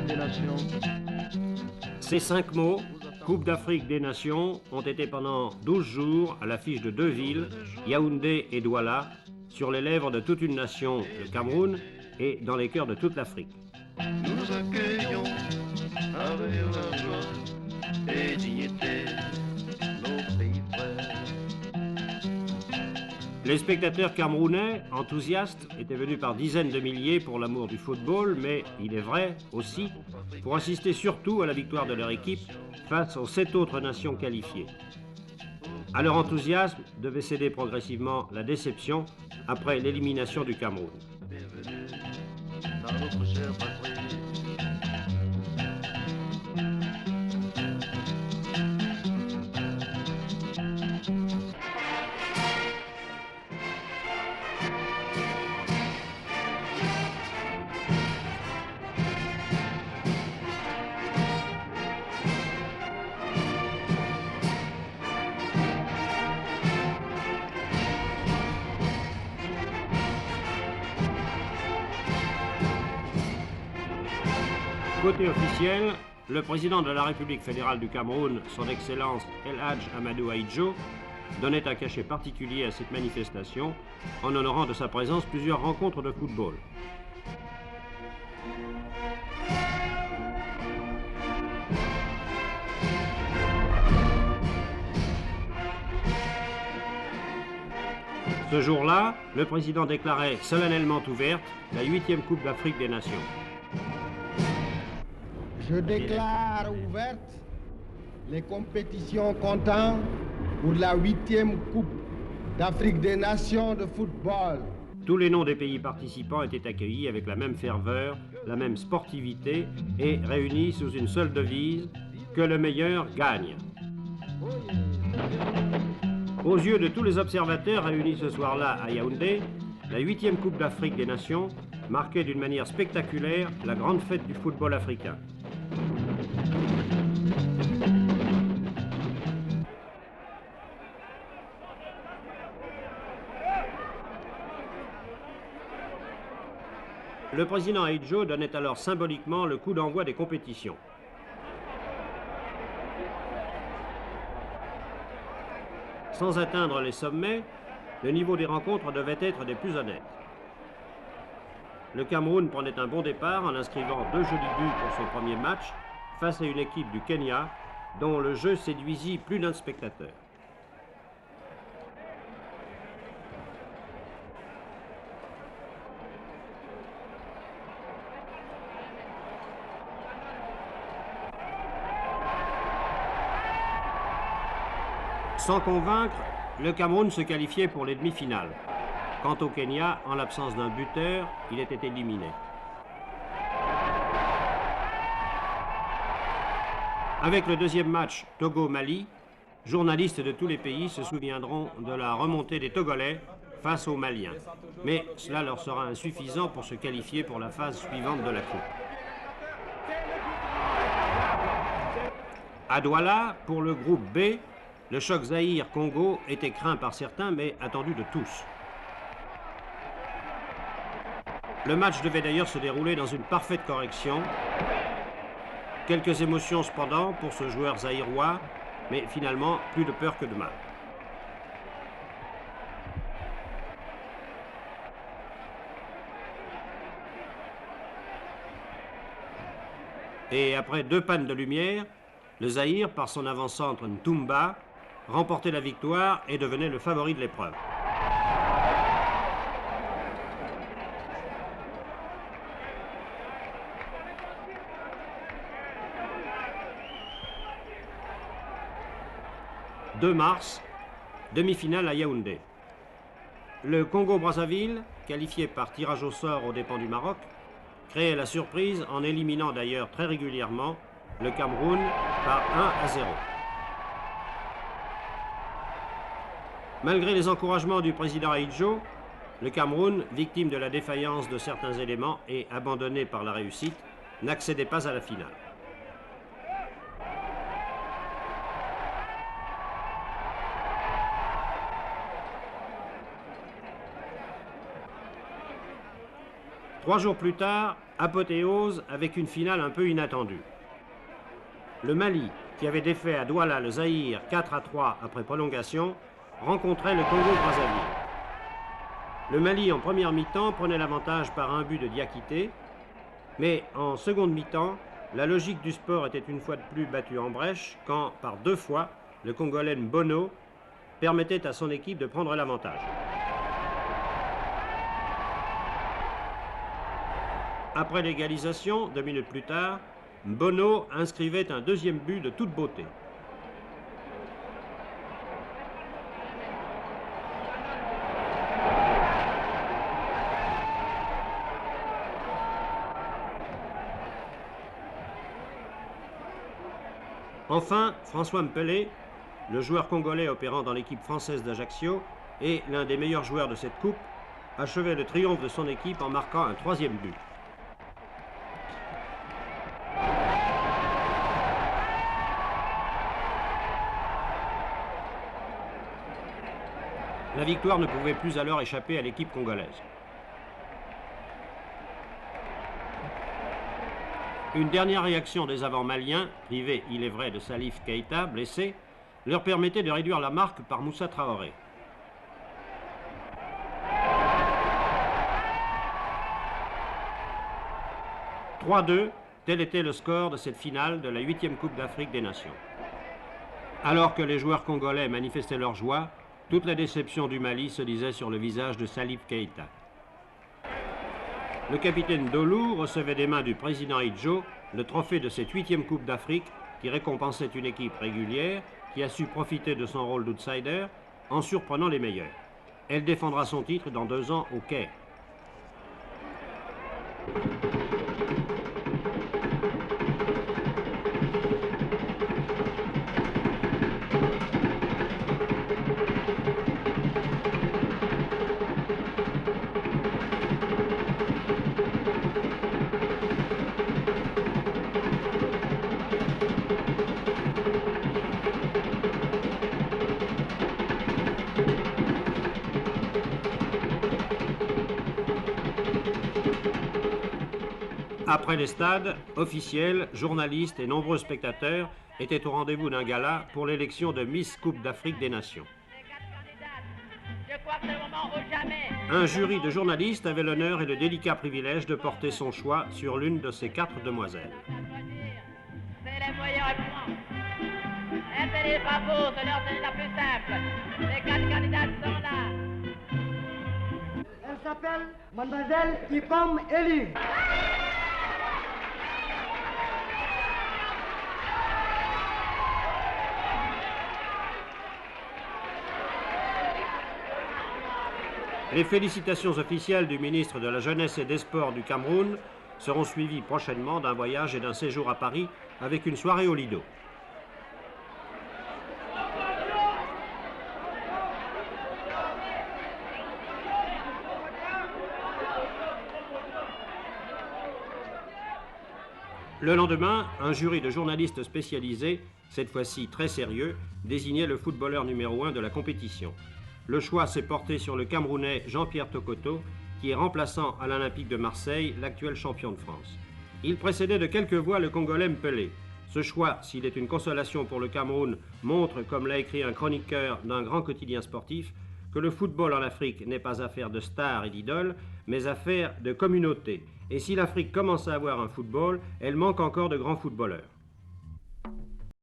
des Nations. Ces 5 mots, Coupe d'Afrique des Nations, ont été pendant 12 jours à l'affiche de 2 villes, Yaoundé et Douala, sur les lèvres de toute une nation, le Cameroun, et dans les cœurs de toute l'Afrique. Nous accueillons avec la joie et dignité nos pays frères. Les spectateurs camerounais, enthousiastes, étaient venus par dizaines de milliers pour l'amour du football, mais, il est vrai, aussi, pour assister surtout à la victoire de leur équipe face aux 7 autres nations qualifiées. À leur enthousiasme devait céder progressivement la déception après l'élimination du Cameroun. Bienvenue dans notre chère patrie. Côté officiel, le président de la République fédérale du Cameroun, son Excellence El Hadj Amadou Ahidjo, donnait un cachet particulier à cette manifestation en honorant de sa présence plusieurs rencontres de football. Ce jour-là, le président déclarait solennellement ouverte la 8e Coupe d'Afrique des Nations. Je déclare ouvertes les compétitions comptant pour la 8e Coupe d'Afrique des Nations de football. Tous les noms des pays participants étaient accueillis avec la même ferveur, la même sportivité et réunis sous une seule devise, que le meilleur gagne. Aux yeux de tous les observateurs réunis ce soir-là à Yaoundé, la 8e Coupe d'Afrique des Nations marquait d'une manière spectaculaire la grande fête du football africain. Le président Ahidjo donnait alors symboliquement le coup d'envoi des compétitions. Sans atteindre les sommets, le niveau des rencontres devait être des plus honnêtes. Le Cameroun prenait un bon départ en inscrivant 2 jolis buts pour son premier match face à une équipe du Kenya dont le jeu séduisit plus d'un spectateur. Sans convaincre, le Cameroun se qualifiait pour les demi-finales. Quant au Kenya, en l'absence d'un buteur, il était éliminé. Avec le deuxième match Togo-Mali, journalistes de tous les pays se souviendront de la remontée des Togolais face aux Maliens. Mais cela leur sera insuffisant pour se qualifier pour la phase suivante de la Coupe. À Douala, pour le groupe B, le choc Zaïre-Congo était craint par certains, mais attendu de tous. Le match devait d'ailleurs se dérouler dans une parfaite correction. Quelques émotions cependant pour ce joueur zaïrois, mais finalement plus de peur que de mal. Et après 2 pannes de lumière, le Zaïre, par son avant-centre Ntumba, remportait la victoire et devenait le favori de l'épreuve. « 2 mars, demi-finale à Yaoundé. Le Congo-Brazzaville, qualifié par tirage au sort aux dépens du Maroc, créait la surprise en éliminant d'ailleurs très régulièrement le Cameroun par 1-0. Malgré les encouragements du président Ahidjo, le Cameroun, victime de la défaillance de certains éléments et abandonné par la réussite, n'accédait pas à la finale. Trois jours plus tard, Apothéose avec une finale un peu inattendue. Le Mali, qui avait défait à Douala le Zaïre 4-3 après prolongation, rencontrait le Congo-Brazzaville. Le Mali, en première mi-temps, prenait l'avantage par un but de Diakité, mais en seconde mi-temps, la logique du sport était une fois de plus battue en brèche quand, par 2 fois, le Congolais Mbono permettait à son équipe de prendre l'avantage. Après l'égalisation, 2 minutes plus tard, Mbono inscrivait un deuxième but de toute beauté. Enfin, François Mpelé, le joueur congolais opérant dans l'équipe française d'Ajaccio et l'un des meilleurs joueurs de cette coupe, achevait le triomphe de son équipe en marquant un 3e but. La victoire ne pouvait plus alors échapper à l'équipe congolaise. Une dernière réaction des avants maliens, privés, il est vrai, de Salif Keïta, blessé, leur permettait de réduire la marque par Moussa Traoré. « 3-2, tel était le score de cette finale de la 8e Coupe d'Afrique des Nations. Alors que les joueurs congolais manifestaient leur joie, toute la déception du Mali se lisait sur le visage de Salif Keïta. Le capitaine Dolou recevait des mains du président Idjo le trophée de cette 8e Coupe d'Afrique qui récompensait une équipe régulière qui a su profiter de son rôle d'outsider en surprenant les meilleurs. Elle défendra son titre dans 2 ans au Caire. Après les stades, officiels, journalistes et nombreux spectateurs étaient au rendez-vous d'un gala pour l'élection de Miss Coupe d'Afrique des Nations. Un jury de journalistes avait l'honneur et le délicat privilège de porter son choix sur l'une de ces 4 demoiselles. C'est la meilleure réponse. Appelez bravo, c'est l'heure la plus simple. Les 4 candidates sont là. Elle s'appelle Mademoiselle Ipom Elie. Les félicitations officielles du ministre de la Jeunesse et des Sports du Cameroun seront suivies prochainement d'un voyage et d'un séjour à Paris avec une soirée au Lido. Le lendemain, un jury de journalistes spécialisés, cette fois-ci très sérieux, désignait le footballeur numéro 1 de la compétition. Le choix s'est porté sur le Camerounais Jean-Pierre Tokoto, qui est remplaçant à l'Olympique de Marseille, l'actuel champion de France. Il précédait de quelques voix le Congolais Mpelé. Ce choix, s'il est une consolation pour le Cameroun, montre, comme l'a écrit un chroniqueur d'un grand quotidien sportif, que le football en Afrique n'est pas affaire de stars et d'idoles, mais affaire de communauté. Et si l'Afrique commence à avoir un football, elle manque encore de grands footballeurs.